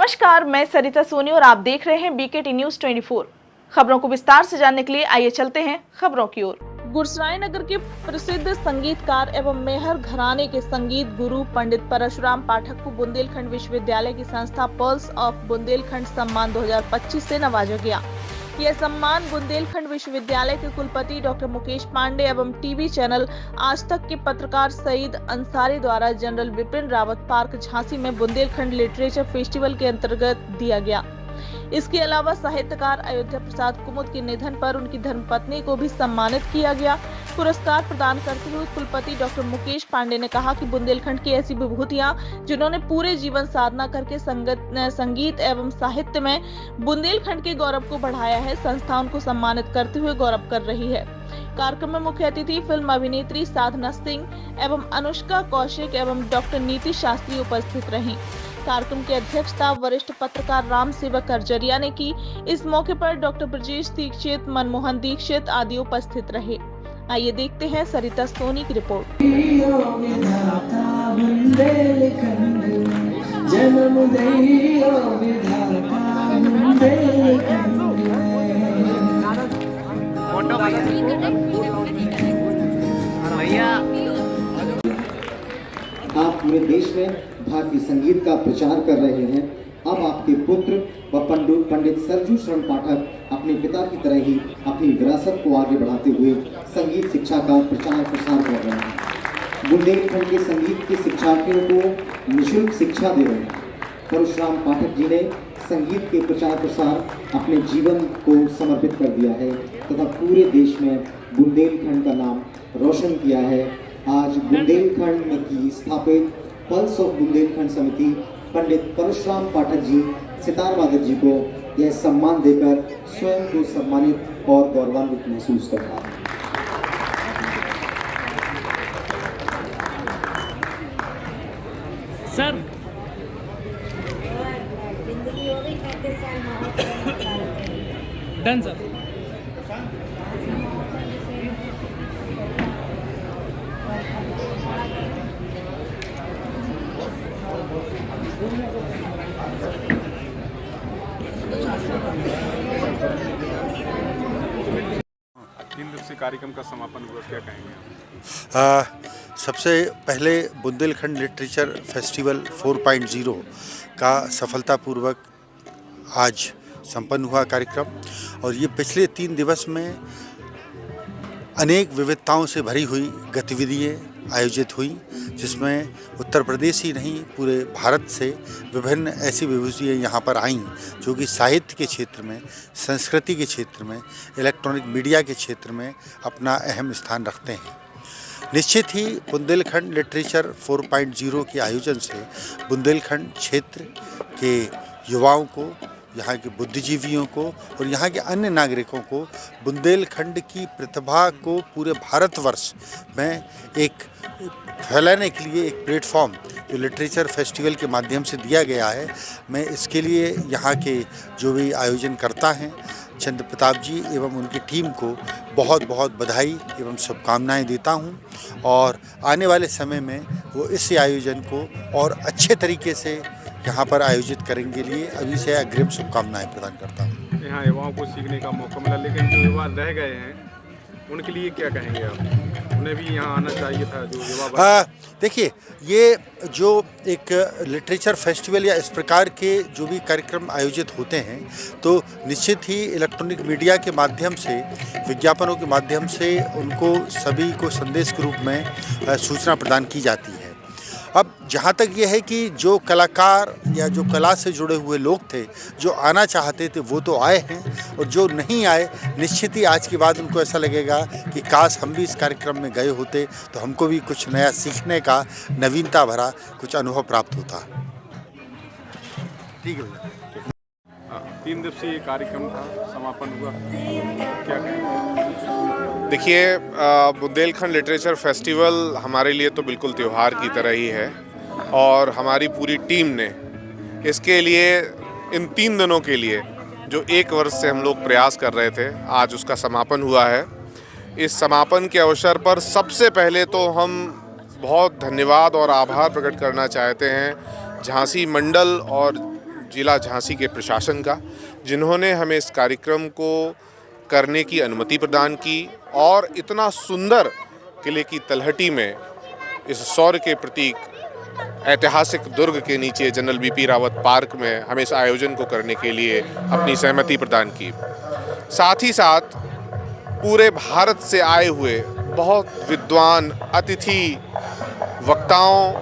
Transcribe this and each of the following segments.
नमस्कार, मैं सरिता सोनी और आप देख रहे हैं बीकेटी न्यूज 24। खबरों को विस्तार से जानने के लिए आइए चलते हैं खबरों की ओर। गुरसराय नगर के प्रसिद्ध संगीतकार एवं मेहर घराने के संगीत गुरु पंडित परशुराम पाठक को बुंदेलखंड विश्वविद्यालय की संस्था पल्स ऑफ बुंदेलखंड सम्मान 2025 से नवाजा गया। यह सम्मान बुंदेलखंड विश्वविद्यालय के कुलपति डॉक्टर मुकेश पांडे एवं टीवी चैनल आज तक के पत्रकार सईद अंसारी द्वारा जनरल विपिन रावत पार्क झांसी में बुंदेलखंड लिटरेचर फेस्टिवल के अंतर्गत दिया गया। इसके अलावा साहित्यकार अयोध्या प्रसाद कुमुद के निधन पर उनकी धर्मपत्नी को भी सम्मानित किया गया। पुरस्कार प्रदान करते हुए कुलपति डॉक्टर मुकेश पांडे ने कहा कि बुंदेलखंड की ऐसी विभूतियां जिन्होंने पूरे जीवन साधना करके संगीत एवं साहित्य में बुंदेलखंड के गौरव को बढ़ाया है, संस्था उनको सम्मानित करते हुए गौरव कर रही है। कार्यक्रम में मुख्य अतिथि फिल्म अभिनेत्री साधना सिंह एवं अनुष्का कौशिक एवं डॉक्टर नीति शास्त्री उपस्थित रहीं। कार्यक्रम की अध्यक्षता वरिष्ठ पत्रकार राम सेवक करजरिया ने की। इस मौके पर डॉक्टर ब्रजेश दीक्षित, मनमोहन दीक्षित आदि उपस्थित रहे। आइए देखते हैं सरिता सोनी की रिपोर्ट। आप पूरे देश में भारतीय संगीत का प्रचार कर रहे हैं। अब आपके पुत्र व पंडित सरजू शरण पाठक अपने पिता की तरह ही अपनी विरासत को आगे बढ़ाते हुए संगीत शिक्षा का प्रचार प्रसार कर रहे हैं। बुंदेलखंड के संगीत के शिक्षार्थियों को निःशुल्क शिक्षा दे रहे हैं। परशुराम पाठक जी ने संगीत के प्रचार प्रसार अपने जीवन को समर्पित कर दिया है तथा पूरे देश में बुंदेलखंड का नाम रोशन किया है। आज बुंदेलखंड में की स्थापित पल्स ऑफ बुंदेलखंड समिति पंडित परशुराम पाठक जी सितार वादक जी को यह सम्मान देकर स्वयं को सम्मानित और गौरवान्वित महसूस कर रहा है। Sir done sir. तीन दिवसीय कार्यक्रम का समापन हुआ, क्या कहेंगे? सबसे पहले बुंदेलखंड लिटरेचर फेस्टिवल 4.0 का सफलतापूर्वक आज संपन्न हुआ कार्यक्रम और ये पिछले 3 दिवस में अनेक विविधताओं से भरी हुई गतिविधियाँ आयोजित हुई, जिसमें उत्तर प्रदेश ही नहीं पूरे भारत से विभिन्न ऐसी विभूतियाँ यहाँ पर आईं जो कि साहित्य के क्षेत्र में, संस्कृति के क्षेत्र में, इलेक्ट्रॉनिक मीडिया के क्षेत्र में अपना अहम स्थान रखते हैं। निश्चित ही बुंदेलखंड लिटरेचर 4.0 के आयोजन से बुंदेलखंड क्षेत्र के युवाओं को, यहाँ के बुद्धिजीवियों को और यहाँ के अन्य नागरिकों को बुंदेलखंड की प्रतिभा को पूरे भारतवर्ष में एक फैलाने के लिए एक प्लेटफॉर्म जो लिटरेचर फेस्टिवल के माध्यम से दिया गया है। मैं इसके लिए यहाँ के जो भी आयोजन करता हैं चंद्र प्रताप जी एवं उनकी टीम को बहुत बहुत बधाई एवं शुभकामनाएं देता हूं और आने वाले समय में वो इस आयोजन को और अच्छे तरीके से यहाँ पर आयोजित करेंगे लिए अभी से अग्रिम शुभकामनाएं प्रदान करता हूँ। यहाँ युवाओं को सीखने का मौका मिला, लेकिन जो युवा रह गए हैं उनके लिए क्या कहेंगे आप? उन्हें भी यहाँ आना चाहिए था जो युवा। देखिए, ये जो एक लिटरेचर फेस्टिवल या इस प्रकार के जो भी कार्यक्रम आयोजित होते हैं तो निश्चित ही इलेक्ट्रॉनिक मीडिया के माध्यम से, विज्ञापनों के माध्यम से उनको सभी को संदेश के रूप में सूचना प्रदान की जाती है। अब जहाँ तक ये है कि जो कलाकार या जो कला से जुड़े हुए लोग थे जो आना चाहते थे वो तो आए हैं और जो नहीं आए निश्चित ही आज के बाद उनको ऐसा लगेगा कि काश हम भी इस कार्यक्रम में गए होते तो हमको भी कुछ नया सीखने का, नवीनता भरा कुछ अनुभव प्राप्त होता। ठीक है। 3 दिवसीय कार्यक्रम का समापन हुआ, क्या कहेंगे? देखिए, बुंदेलखंड लिटरेचर फेस्टिवल हमारे लिए तो बिल्कुल त्यौहार की तरह ही है और हमारी पूरी टीम ने इसके लिए इन 3 दिनों के लिए जो 1 वर्ष से हम लोग प्रयास कर रहे थे, आज उसका समापन हुआ है। इस समापन के अवसर पर सबसे पहले तो हम बहुत धन्यवाद और आभार प्रकट करना चाहते हैं झांसी मंडल और जिला झांसी के प्रशासन का, जिन्होंने हमें इस कार्यक्रम को करने की अनुमति प्रदान की और इतना सुंदर किले की तलहटी में इस शौर्य के प्रतीक ऐतिहासिक दुर्ग के नीचे जनरल बीपी रावत पार्क में हमें इस आयोजन को करने के लिए अपनी सहमति प्रदान की। साथ ही साथ पूरे भारत से आए हुए बहुत विद्वान अतिथि, वक्ताओं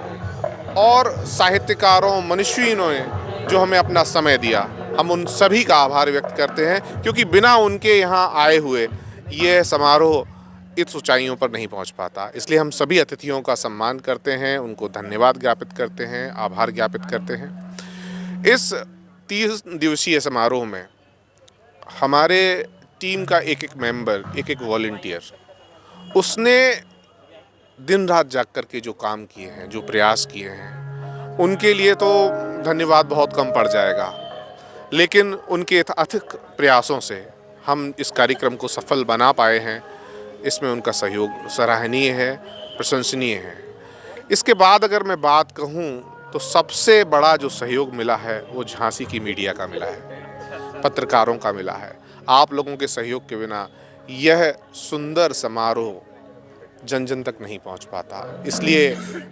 और साहित्यकारों, मनीषियों ने जो हमें अपना समय दिया, हम उन सभी का आभार व्यक्त करते हैं, क्योंकि बिना उनके यहाँ आए हुए यह समारोह इस ऊंचाइयों पर नहीं पहुंच पाता। इसलिए हम सभी अतिथियों का सम्मान करते हैं, उनको धन्यवाद ज्ञापित करते हैं, आभार ज्ञापित करते हैं। इस 30 दिवसीय समारोह में हमारे टीम का एक मेंबर, एक वॉलंटियर, उसने दिन रात जाग कर के जो काम किए हैं, जो प्रयास किए हैं, उनके लिए तो धन्यवाद बहुत कम पड़ जाएगा, लेकिन उनके अथक प्रयासों से हम इस कार्यक्रम को सफल बना पाए हैं। इसमें उनका सहयोग सराहनीय है, प्रशंसनीय है। इसके बाद अगर मैं बात कहूँ तो सबसे बड़ा जो सहयोग मिला है वो झांसी की मीडिया का मिला है, पत्रकारों का मिला है। आप लोगों के सहयोग के बिना यह सुंदर समारोह जन जन तक नहीं पहुंच पाता। इसलिए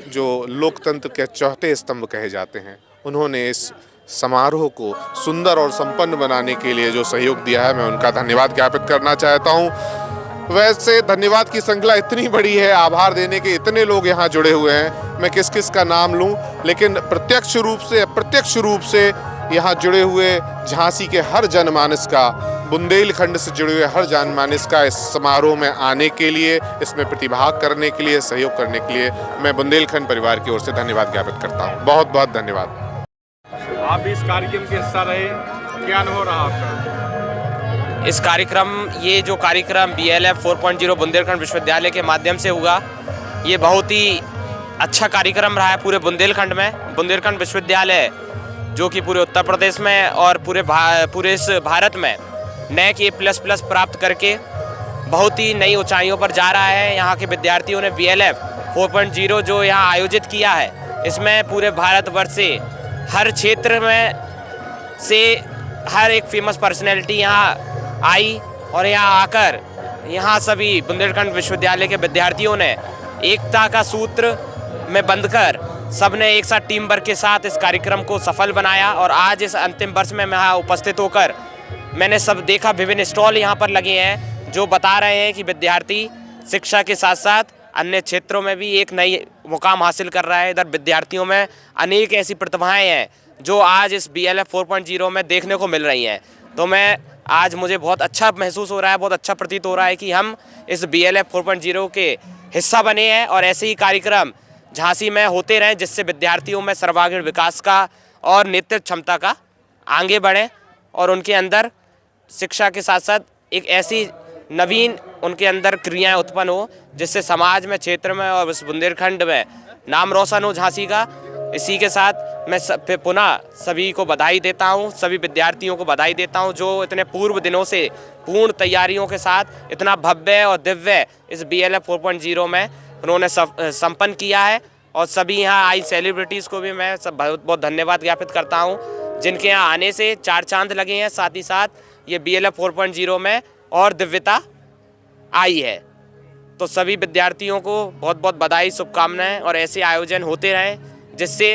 जो लोकतंत्र के चौथे स्तंभ कहे जाते हैं, उन्होंने इस समारोह को सुंदर और संपन्न बनाने के लिए जो सहयोग दिया है, मैं उनका धन्यवाद ज्ञापित करना चाहता हूं। वैसे धन्यवाद की श्रृंखला इतनी बड़ी है, आभार देने के इतने लोग यहाँ जुड़े हुए हैं, मैं किस किस का नाम लूं, लेकिन प्रत्यक्ष रूप से यहाँ जुड़े हुए झांसी के हर जनमानस का, बुंदेलखंड से जुड़े हुए हर जनमानस का इस समारोह में आने के लिए, इसमें प्रतिभाग करने के लिए, सहयोग करने के लिए मैं बुंदेलखंड परिवार की ओर से धन्यवाद ज्ञापित करता हूँ। बहुत बहुत धन्यवाद। आप भी इस कार्यक्रम के हिस्सा रहे, क्या अनुभव रहा आपका? इस कार्यक्रम, ये जो कार्यक्रम BLF 4.0 बुंदेलखंड विश्वविद्यालय के माध्यम से हुआ, ये बहुत ही अच्छा कार्यक्रम रहा है पूरे बुंदेलखंड में। बुंदेलखंड विश्वविद्यालय जो कि पूरे उत्तर प्रदेश में और पूरे इस भारत में NAC A++ प्राप्त करके बहुत ही नई ऊंचाइयों पर जा रहा है। यहाँ के विद्यार्थियों ने BLF 4.0 जो यहाँ आयोजित किया है, इसमें पूरे भारतवर्ष से हर क्षेत्र में से हर एक फेमस पर्सनैलिटी यहाँ आई और यहाँ आकर यहाँ सभी बुंदेलखंड विश्वविद्यालय के विद्यार्थियों ने एकता का सूत्र में बंधकर सबने एक साथ टीम वर्क के साथ इस कार्यक्रम को सफल बनाया। और आज इस अंतिम वर्ष में मैं यहाँ उपस्थित होकर मैंने सब देखा, विभिन्न स्टॉल यहाँ पर लगे हैं जो बता रहे हैं कि विद्यार्थी शिक्षा के साथ साथ अन्य क्षेत्रों में भी एक नई मुकाम हासिल कर रहा है। इधर विद्यार्थियों में अनेक ऐसी प्रतिभाएं हैं जो आज इस BLF 4.0 में देखने को मिल रही हैं। तो आज मुझे बहुत अच्छा महसूस हो रहा है, बहुत अच्छा प्रतीत हो रहा है कि हम इस BLF 4.0 के हिस्सा बने हैं और ऐसे ही कार्यक्रम झांसी में होते रहें, जिससे विद्यार्थियों में सर्वांगीण विकास का और नेतृत्व क्षमता का आगे बढ़ें और उनके अंदर शिक्षा के साथ साथ एक ऐसी नवीन उनके अंदर क्रियाएं उत्पन्न हो, जिससे समाज में, क्षेत्र में और इस बुंदेलखंड में नाम रोशन हो झांसी का। इसी के साथ मैं पुनः सभी को बधाई देता हूं, सभी विद्यार्थियों को बधाई देता हूं जो इतने पूर्व दिनों से पूर्ण तैयारियों के साथ इतना भव्य और दिव्य इस BLF 4.0 में उन्होंने संपन्न किया है। और सभी यहाँ आई सेलिब्रिटीज़ को भी मैं बहुत बहुत धन्यवाद ज्ञापित करता हूँ, जिनके यहाँ आने से 4 चांद लगे हैं। साथ ही साथ ये BLF 4.0 में और दिव्यता आई है। तो सभी विद्यार्थियों को बहुत बहुत बधाई, शुभकामनाएं और ऐसे आयोजन होते रहें, जिससे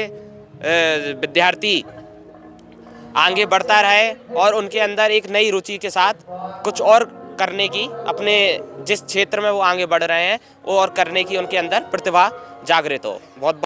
विद्यार्थी आगे बढ़ता रहे और उनके अंदर एक नई रुचि के साथ कुछ और करने की, अपने जिस क्षेत्र में वो आगे बढ़ रहे हैं वो और करने की उनके अंदर प्रतिभा जागृत हो। बहुत